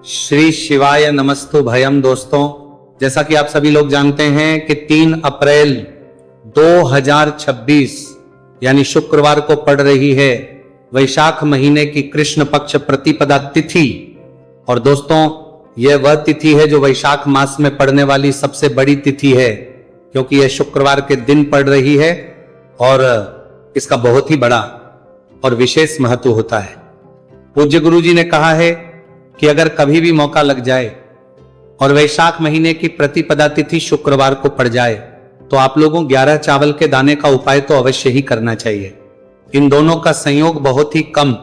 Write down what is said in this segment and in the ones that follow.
श्री शिवाय नमस्तु भयम। दोस्तों, जैसा कि आप सभी लोग जानते हैं कि 3 अप्रैल 2026 यानी शुक्रवार को पड़ रही है वैशाख महीने की कृष्ण पक्ष प्रतिपदा तिथि। और दोस्तों, यह वह तिथि है जो वैशाख मास में पड़ने वाली सबसे बड़ी तिथि है, क्योंकि यह शुक्रवार के दिन पड़ रही है और इसका बहुत ही बड़ा और विशेष महत्व होता है। पूज्य गुरु जी ने कहा है कि अगर कभी भी मौका लग जाए और वैशाख महीने की प्रतिपदा तिथि शुक्रवार को पड़ जाए तो आप लोगों 11 चावल के दाने का उपाय तो अवश्य ही करना चाहिए। इन दोनों का संयोग बहुत ही कम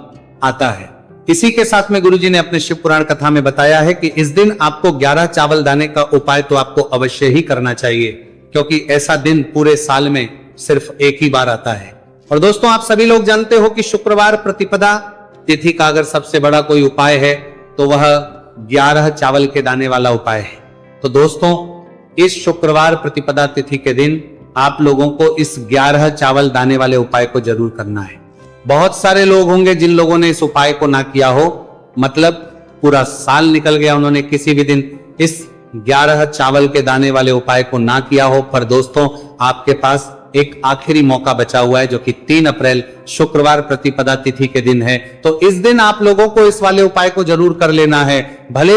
आता है। इसी के साथ में गुरु जी ने अपने शिव पुराण कथा में बताया है कि इस दिन आपको 11 चावल दाने का उपाय तो आपको अवश्य ही करना चाहिए, क्योंकि ऐसा दिन पूरे साल में सिर्फ एक ही बार आता है। और दोस्तों, आप सभी लोग जानते हो कि शुक्रवार प्रतिपदा तिथि का अगर सबसे बड़ा कोई उपाय है तो वह 11 चावल के दाने वाला उपाय है। तो दोस्तों, इस शुक्रवार प्रतिपदा तिथि के दिन आप लोगों को इस 11 चावल दाने वाले उपाय को जरूर करना है। बहुत सारे लोग होंगे जिन लोगों ने इस उपाय को ना किया हो, मतलब पूरा साल निकल गया, उन्होंने किसी भी दिन इस 11 चावल के दाने वाले उपाय को ना किया हो। पर दोस्तों, आपके पास एक आखिरी मौका बचा हुआ है, जो कि 3 अप्रैल शुक्रवार प्रतिपदा तिथि के दिन है। तो इस दिन आप लोगों को इस वाले उपाय को जरूर कर लेना है। भले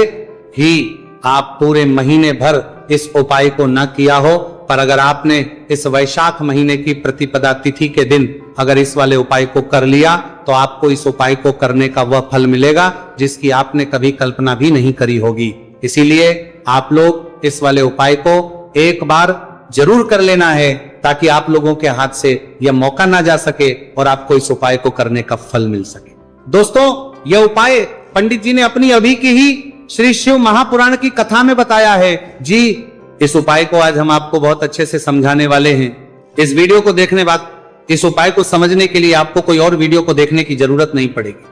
ही आप पूरे महीने भर इस उपाय को ना किया हो, पर अगर आपने इस वैशाख महीने की प्रतिपदा तिथि के दिन अगर इस वाले उपाय को कर लिया तो आपको इस उपाय को करने का वह फल मिलेगा जिसकी आपने कभी कल्पना भी नहीं करी होगी। इसीलिए आप लोग इस वाले उपाय को एक बार जरूर कर लेना है, ताकि आप लोगों के हाथ से यह मौका ना जा सके और आपको इस उपाय को करने का फल मिल सके। दोस्तों, यह उपाय पंडित जी ने अपनी अभी की ही श्री शिव महापुराण की कथा में बताया है जी। इस उपाय को आज हम आपको बहुत अच्छे से समझाने वाले हैं। इस वीडियो को देखने बाद इस उपाय को समझने के लिए आपको कोई और वीडियो को देखने की जरूरत नहीं पड़ेगी।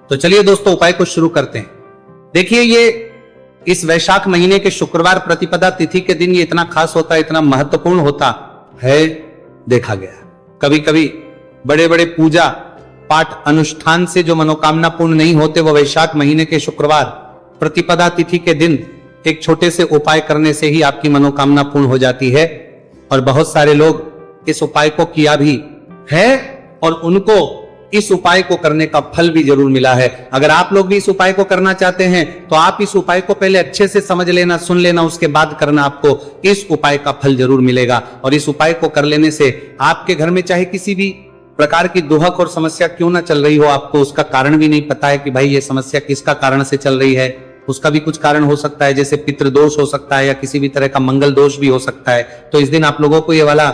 तो चलिए दोस्तों, उपाय को शुरू करते हैं। देखिए, ये इस वैशाख महीने के शुक्रवार प्रतिपदा तिथि के दिन ये इतना खास होता है, इतना महत्वपूर्ण होता है। देखा गया कभी कभी बड़े बड़े पूजा पाठ अनुष्ठान से जो मनोकामना पूर्ण नहीं होते, वो वैशाख महीने के शुक्रवार प्रतिपदा तिथि के दिन एक छोटे से उपाय करने से ही आपकी मनोकामना पूर्ण हो जाती है। और बहुत सारे लोग इस उपाय को किया भी है और उनको इस उपाय को करने का फल भी जरूर मिला है। अगर आप लोग भी इस उपाय को करना चाहते हैं तो आप इस उपाय को पहले अच्छे से समझ लेना, सुन लेना, उसके बाद करना। आपको इस उपाय का फल जरूर मिलेगा। और इस उपाय को कर लेने से आपके घर में चाहे किसी भी प्रकार की दुहक और समस्या क्यों ना चल रही हो, आपको उसका कारण भी नहीं पता है कि भाई ये समस्या किसका कारण से चल रही है, उसका भी कुछ कारण हो सकता है, जैसे पितृदोष हो सकता है या किसी भी तरह का मंगल दोष भी हो सकता है। तो इस दिन आप लोगों को ये वाला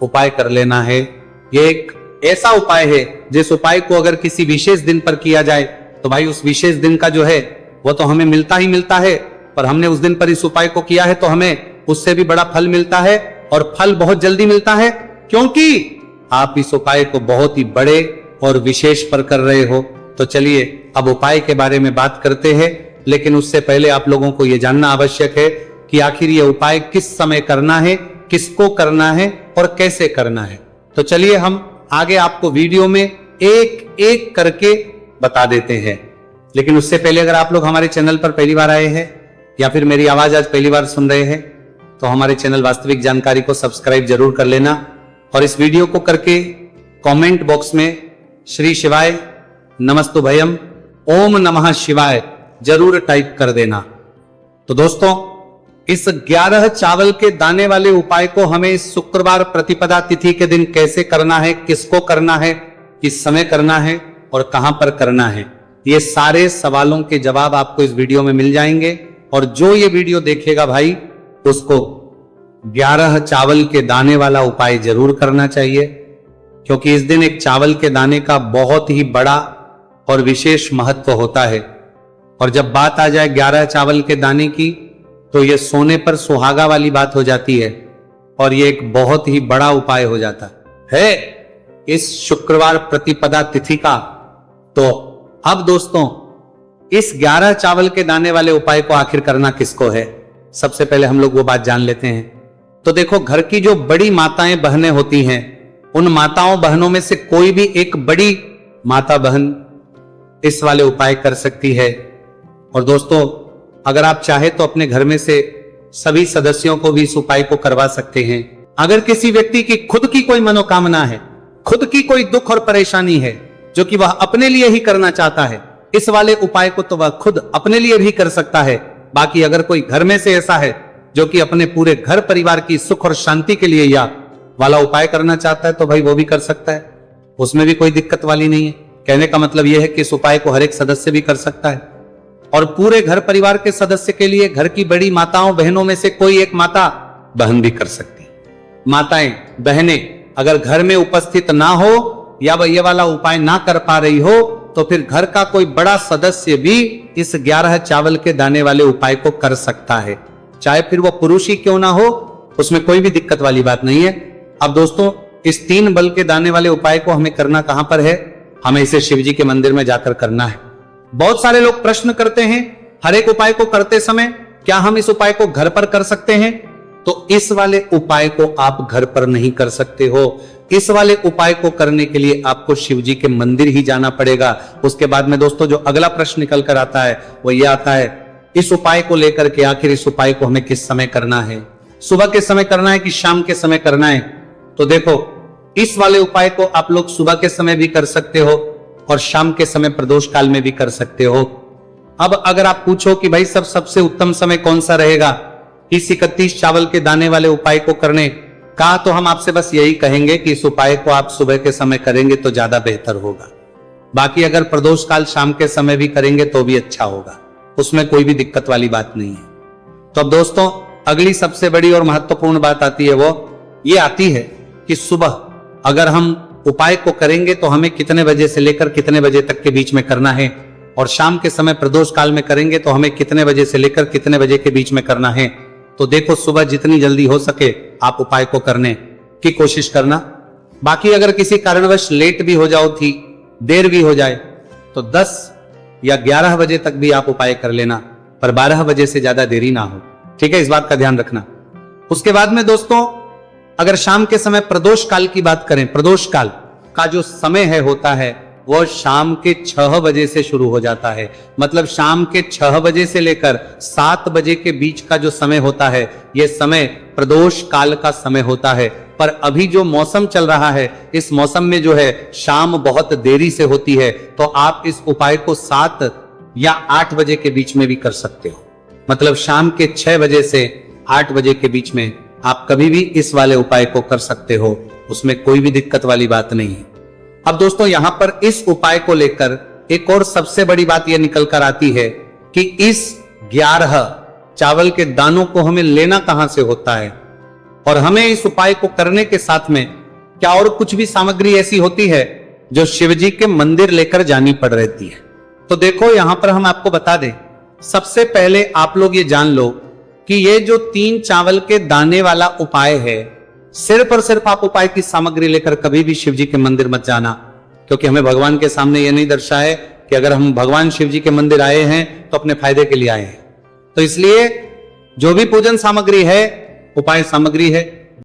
उपाय कर लेना है। ये एक ऐसा उपाय है जिस उपाय को अगर किसी विशेष दिन पर किया जाए तो भाई उस विशेष दिन का जो है वो तो हमें मिलता ही मिलता है, पर हमने उस दिन पर इस उपाय को किया है तो हमें उससे भी बड़ा फल मिलता है, और फल बहुत जल्दी मिलता है, क्योंकि आप इस उपाय को बहुत ही बड़े और विशेष पर कर रहे हो। तो चलिए अब उपाय के बारे में बात करते हैं, लेकिन उससे पहले आप लोगों को यह जानना आवश्यक है कि आखिर यह उपाय किस समय करना है, किसको करना है और कैसे करना है। तो चलिए हम आगे आपको वीडियो में एक एक करके बता देते हैं। लेकिन उससे पहले अगर आप लोग हमारे चैनल पर पहली बार आए हैं या फिर मेरी आवाज आज पहली बार सुन रहे हैं तो हमारे चैनल वास्तविक जानकारी को सब्सक्राइब जरूर कर लेना, और इस वीडियो को करके कमेंट बॉक्स में श्री शिवाय नमस्तु भयम ओम नमः शिवाय जरूर टाइप कर देना। तो दोस्तों, इस 11 चावल के दाने वाले उपाय को हमें इस शुक्रवार प्रतिपदा तिथि के दिन कैसे करना है, किसको करना है, किस समय करना है और कहां पर करना है, ये सारे सवालों के जवाब आपको इस वीडियो में मिल जाएंगे। और जो ये वीडियो देखेगा भाई, उसको 11 चावल के दाने वाला उपाय जरूर करना चाहिए, क्योंकि इस दिन एक चावल के दाने का बहुत ही बड़ा और विशेष महत्व होता है। और जब बात आ जाए 11 चावल के दाने की तो यह सोने पर सुहागा वाली बात हो जाती है, और यह एक बहुत ही बड़ा उपाय हो जाता है इस शुक्रवार प्रतिपदा तिथि का। तो अब दोस्तों, इस 11 चावल के दाने वाले उपाय को आखिर करना किसको है, सबसे पहले हम लोग वो बात जान लेते हैं। तो देखो, घर की जो बड़ी माताएं बहनें होती हैं, उन माताओं बहनों में से कोई भी एक बड़ी माता बहन इस वाले उपाय कर सकती है। और दोस्तों, अगर आप चाहे तो अपने घर में से सभी सदस्यों को भी इस उपाय को करवा सकते हैं। अगर किसी व्यक्ति की खुद की कोई मनोकामना है, खुद की कोई दुख और परेशानी है जो कि वह अपने लिए ही करना चाहता है, इस वाले उपाय को तो वह खुद अपने लिए भी कर सकता है। बाकी अगर कोई घर में से ऐसा है जो कि अपने पूरे घर परिवार की सुख और शांति के लिए या वाला उपाय करना चाहता है, तो भाई वो भी कर सकता है, उसमें भी कोई दिक्कत वाली नहीं है। कहने का मतलब यह है कि इस उपाय को हर एक सदस्य भी कर सकता है और पूरे घर परिवार के सदस्य के लिए घर की बड़ी माताओं बहनों में से कोई एक माता बहन भी कर सकती। माताएं बहनें अगर घर में उपस्थित ना हो या वह ये वाला उपाय ना कर पा रही हो, तो फिर घर का कोई बड़ा सदस्य भी इस 11 चावल के दाने वाले उपाय को कर सकता है, चाहे फिर वो पुरुष ही क्यों ना हो, उसमें कोई भी दिक्कत वाली बात नहीं है। अब दोस्तों, इस 3 बल के दाने वाले उपाय को हमें करना कहां पर है? हमें इसे शिव जी के मंदिर में जाकर करना है। बहुत सारे लोग प्रश्न करते हैं, हर एक उपाय को करते समय क्या हम इस उपाय को घर पर कर सकते हैं? तो इस वाले उपाय को आप घर पर नहीं कर सकते हो। इस वाले उपाय को करने के लिए आपको शिव जी के मंदिर ही जाना पड़ेगा। उसके बाद में दोस्तों जो अगला प्रश्न निकल कर आता है वो ये आता है, इस उपाय को लेकर के आखिर इस उपाय को हमें किस समय करना है? सुबह के समय करना है कि शाम के समय करना है? तो देखो, इस वाले उपाय को आप लोग सुबह के समय भी कर सकते हो और शाम के समय प्रदोष काल में भी कर सकते हो। अब अगर आप पूछो कि भाई सबसे उत्तम समय कौन सा रहेगा इस 31 चावल के दाने वाले उपाय को करने का, तो हम आपसे बस यही कहेंगे कि इस उपाय को आप सुबह के समय करेंगे तो ज्यादा बेहतर होगा। बाकी अगर प्रदोष काल शाम के समय भी करेंगे तो भी अच्छा होगा, उसमें कोई भी दिक्कत वाली बात नहीं है। तो अब दोस्तों, अगली सबसे बड़ी और महत्वपूर्ण बात आती है, वो ये आती है कि सुबह अगर हम उपाय को करेंगे तो हमें कितने बजे से लेकर कितने बजे तक के बीच में करना है, और शाम के समय प्रदोष काल में करेंगे तो हमें कितने बजे से लेकर कितने बजे के बीच में करना है। तो देखो, सुबह जितनी जल्दी हो सके आप उपाय को करने की कोशिश करना। बाकी अगर किसी कारणवश लेट भी हो जाओ थी, देर भी हो जाए, तो 10 या 11 बजे तक भी आप उपाय कर लेना, पर 12 बजे से ज्यादा देरी ना हो। ठीक है, इस बात का ध्यान रखना। उसके बाद में दोस्तों, अगर शाम के समय प्रदोष काल की बात करें, प्रदोष काल का जो समय है होता है वो शाम के 6 बजे से शुरू हो जाता है। मतलब शाम के 6 बजे से लेकर 7 बजे के बीच का जो समय होता है, यह समय प्रदोष काल का समय होता है। पर अभी जो मौसम चल रहा है, इस मौसम में जो है शाम बहुत देरी से होती है, तो आप इस उपाय को 7 या 8 बजे के बीच में भी कर सकते हो। मतलब शाम के 6 बजे से 8 बजे के बीच में आप कभी भी इस वाले उपाय को कर सकते हो, उसमें कोई भी दिक्कत वाली बात नहीं है। अब दोस्तों, यहां पर इस उपाय को लेकर एक और सबसे बड़ी बात यह निकल कर आती है कि इस 11 चावल के दानों को हमें लेना कहां से होता है, और हमें इस उपाय को करने के साथ में क्या और कुछ भी सामग्री ऐसी होती है जो शिव जी के मंदिर लेकर जानी पड़ रहती है। तो देखो, यहां पर हम आपको बता दें, सबसे पहले आप लोग ये जान लो कि ये जो 3 चावल के दाने वाला उपाय है, सिर्फ और सिर्फ आप उपाय की सामग्री लेकर कभी भी शिव जी के मंदिर मत जाना, क्योंकि हमें भगवान के सामने यह नहीं दर्शाए कि अगर हम भगवान शिव जी के मंदिर आए हैं तो अपने फायदे के लिए आए हैं। तो इसलिए जो भी पूजन सामग्री है, उपाय सामग्री है,